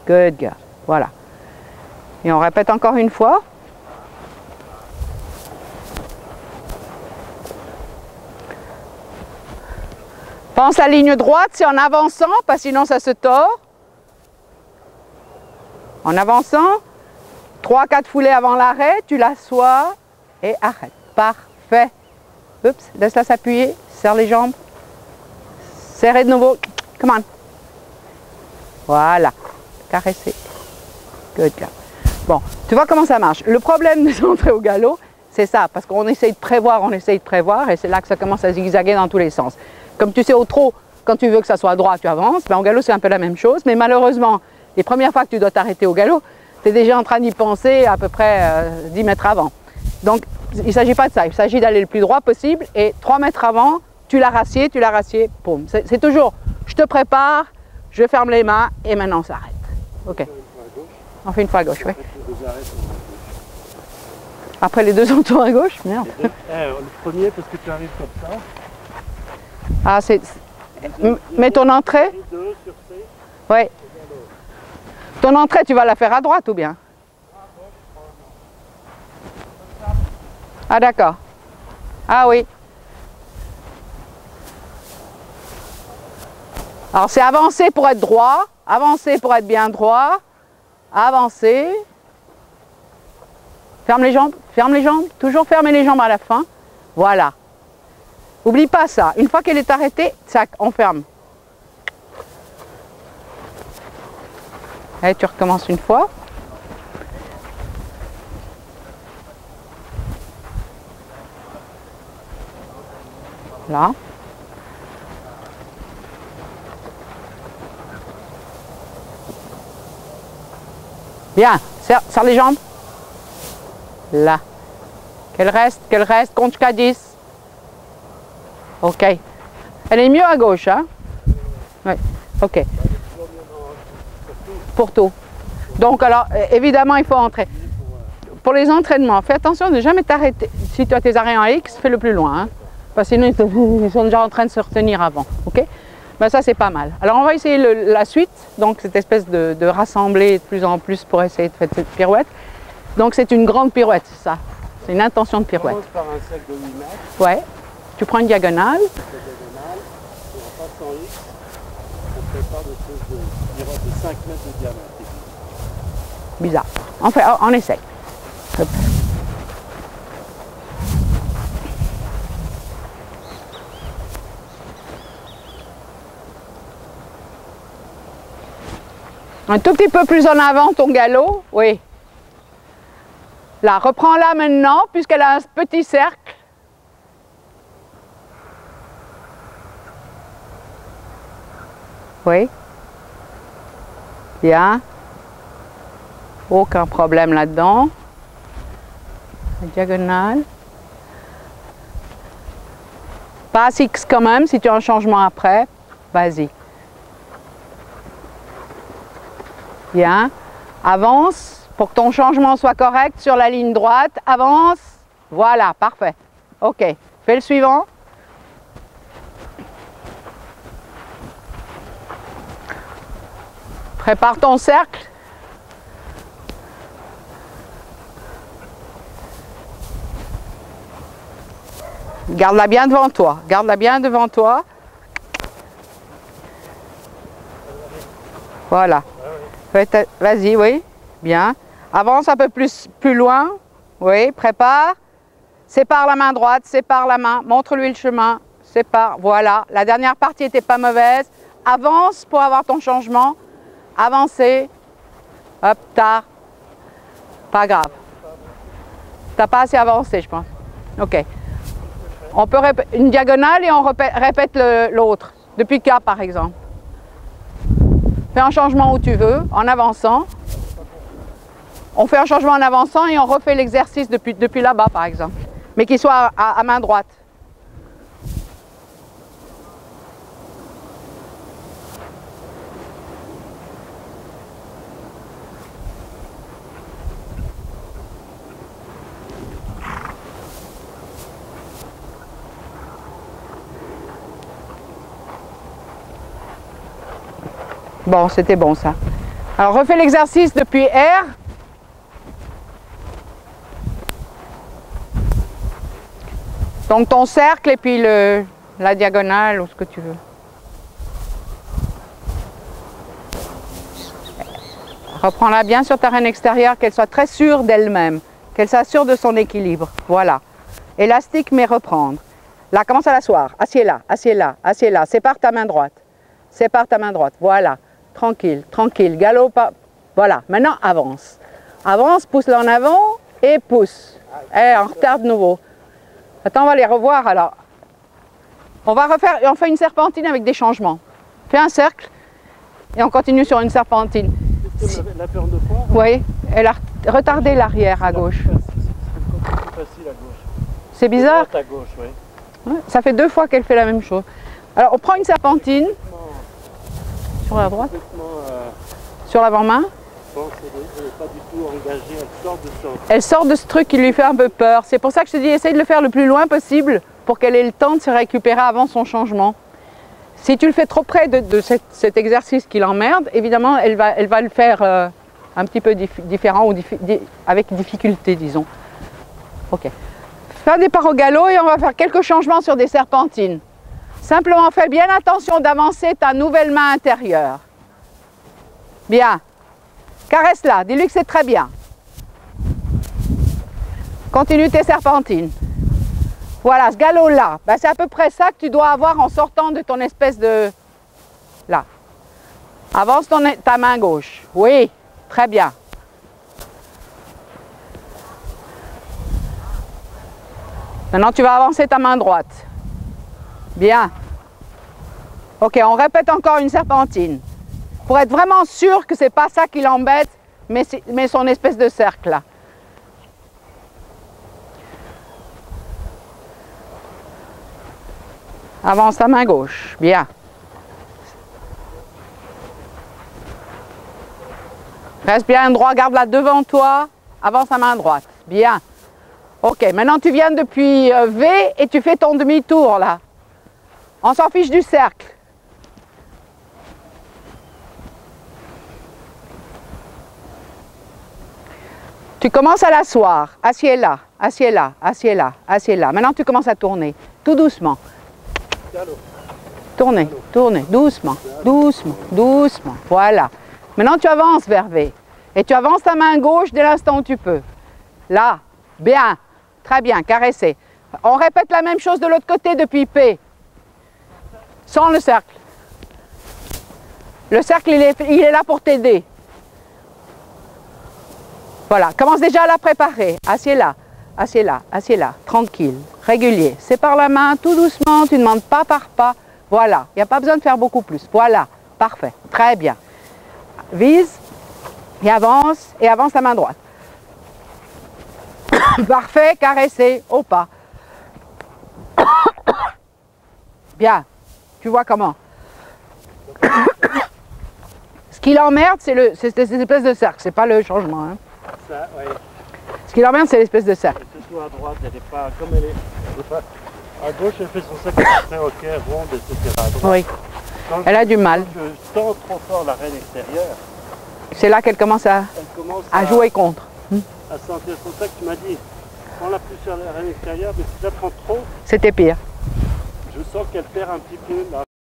Good girl. Voilà. Et on répète encore une fois. Pense à la ligne droite, c'est en avançant, parce que sinon ça se tord. En avançant, 3-4 foulées avant l'arrêt, tu l'assois et arrête. Parfait. Oups, laisse-la s'appuyer, serre les jambes. Serrez de nouveau. Come on. Voilà. Caresser. Good girl. Bon, tu vois comment ça marche. Le problème des entrées au galop, c'est ça, parce qu'on essaye de prévoir, et c'est là que ça commence à zigzaguer dans tous les sens. Comme tu sais, au trot, quand tu veux que ça soit droit, tu avances. Ben, au galop, c'est un peu la même chose, mais malheureusement, les premières fois que tu dois t'arrêter au galop, tu es déjà en train d'y penser à peu près 10 mètres avant. Donc, il ne s'agit pas de ça, il s'agit d'aller le plus droit possible, et 3 mètres avant, tu l'as rassié, boum. C'est toujours, je te prépare, je ferme les mains, et maintenant on s'arrête. Ok. On fait une fois à gauche, oui. Après les deux tours à gauche, merde. Le premier, parce que tu arrives comme ça. Ah, c'est... Mets ton entrée. Oui. Ton entrée, tu vas la faire à droite ou bien? Ah, d'accord. Ah oui. Alors, c'est avancer pour être droit, avancer pour être bien droit, avancer. Ferme les jambes, toujours fermer les jambes à la fin. Voilà. Oublie pas ça. Une fois qu'elle est arrêtée, tac, on ferme. Et tu recommences une fois. Là. Bien. Serre les jambes. Là. Qu'elle reste, compte jusqu'à 10. Ok. Elle est mieux à gauche, hein? Oui. Ok. Pour tout. Donc, alors, évidemment, il faut entrer. Pour les entraînements, fais attention de ne jamais t'arrêter. Si tu as tes arrêts en X, fais le plus loin, hein? Parce que sinon, ils sont déjà en train de se retenir avant. Ok? Ben, ça, c'est pas mal. Alors, on va essayer la suite. Donc, cette espèce de rassembler de plus en plus pour essayer de faire cette pirouette. Donc, c'est une grande pirouette, c'est ça. C'est une intention de pirouette. On commence par un cercle de 8 mètres. Ouais. Tu prends une diagonale. Et en passant X, on prépare des choses de pirouette de 5 mètres de diamètre. Bizarre. On essaye. Hop. Un tout petit peu plus en avant ton galop. Oui. Là, reprends-la maintenant, puisqu'elle a un petit cercle. Oui. Bien. Aucun problème là-dedans. La diagonale. Passe X quand même, si tu as un changement après. Vas-y. Bien. Avance. Pour que ton changement soit correct sur la ligne droite, avance. Voilà, parfait. Ok, fais le suivant. Prépare ton cercle. Garde-la bien devant toi. Garde-la bien devant toi. Voilà. Vas-y, oui. Bien. Avance un peu plus loin. Oui, prépare. Sépare la main droite, sépare la main. Montre-lui le chemin. Sépare. Voilà. La dernière partie n'était pas mauvaise. Avance pour avoir ton changement. Avancez. Hop, tard. Pas grave. T'as pas assez avancé, je pense. Ok. On peut une diagonale et on répète l'autre. Depuis K, par exemple. Fais un changement où tu veux, en avançant. On fait un changement en avançant et on refait l'exercice depuis là-bas, par exemple. Mais qu'il soit à main droite. Bon, c'était bon ça. Alors refais l'exercice depuis R. Donc ton cercle et puis la diagonale ou ce que tu veux. Reprends-la bien sur ta reine extérieure, qu'elle soit très sûre d'elle-même, qu'elle s'assure de son équilibre. Voilà. Élastique mais reprendre. Là, commence à l'asseoir. Assieds-la, assieds-la, assieds-la. Sépare ta main droite. Sépare ta main droite. Voilà. Tranquille, tranquille. Galop pas. Voilà. Maintenant, avance. Avance, pousse-la en avant et pousse. Eh, on retarde de nouveau. Attends, on va les revoir alors. On va refaire, on fait une serpentine avec des changements. Fais un cercle et on continue sur une serpentine. La perle de foire. Oui, elle a retardé l'arrière à gauche. C'est plus facile à gauche. C'est bizarre. À gauche, oui. Ouais, ça fait 2 fois qu'elle fait la même chose. Alors on prend une serpentine sur la droite, sur l'avant-main. Je pense qu'elle n'est pas du tout engagée, elle sort de ça. Elle sort de ce truc qui lui fait un peu peur. C'est pour ça que je te dis, essaye de le faire le plus loin possible pour qu'elle ait le temps de se récupérer avant son changement. Si tu le fais trop près de cet exercice qui l'emmerde, évidemment, elle va le faire un petit peu différent ou avec difficulté, disons. Ok. Faire des pas au galop et on va faire quelques changements sur des serpentines. Simplement, fais bien attention d'avancer ta nouvelle main intérieure. Bien. Caresse-la, dis-lui que c'est très bien. Continue tes serpentines. Voilà, ce galop-là, ben c'est à peu près ça que tu dois avoir en sortant de ton espèce de... Là. Avance ta main gauche. Oui, très bien. Maintenant, tu vas avancer ta main droite. Bien. Ok, on répète encore une serpentine. Pour être vraiment sûr que ce n'est pas ça qui l'embête, mais son espèce de cercle là. Avance ta main gauche. Bien. Reste bien droit, garde-la devant toi. Avance ta main droite. Bien. Ok, maintenant tu viens depuis V et tu fais ton demi-tour là. On s'en fiche du cercle. Tu commences à l'asseoir. Assieds-la, assieds-la, assieds-la, assieds-la. Maintenant tu commences à tourner, tout doucement. Tournez, tournez, doucement, doucement, doucement. Voilà. Maintenant tu avances vers V. Et tu avances ta main gauche dès l'instant où tu peux. Là, bien. Très bien, caressez. On répète la même chose de l'autre côté depuis P. Sans le cercle. Le cercle, il est là pour t'aider. Voilà, commence déjà à la préparer. Assieds-la, assieds-la, assieds-la. Tranquille, régulier. Sépare la main tout doucement, tu ne demandes pas par pas. Voilà, il n'y a pas besoin de faire beaucoup plus. Voilà, parfait, très bien. Vise et avance ta main droite. Parfait, caressé, au pas. Bien, tu vois comment. Ce qui l'emmerde, c'est cette espèce de cercle, c'est pas le changement. Hein. Ça, oui. Ce qui l'emmerde, c'est l'espèce de cercle. Surtout à droite, elle n'est pas comme elle est. À gauche, elle fait son cercle très ok, ronde, etc. À droite, Oui, elle a du mal. Je tends trop fort la reine extérieure. C'est là qu'elle commence à jouer contre. À sentir, c'est pour ça que tu m'as dit, prends-la plus sur la reine extérieure, mais si tu la prends trop, C'était pire. je sens qu'elle perd un petit peu. Là.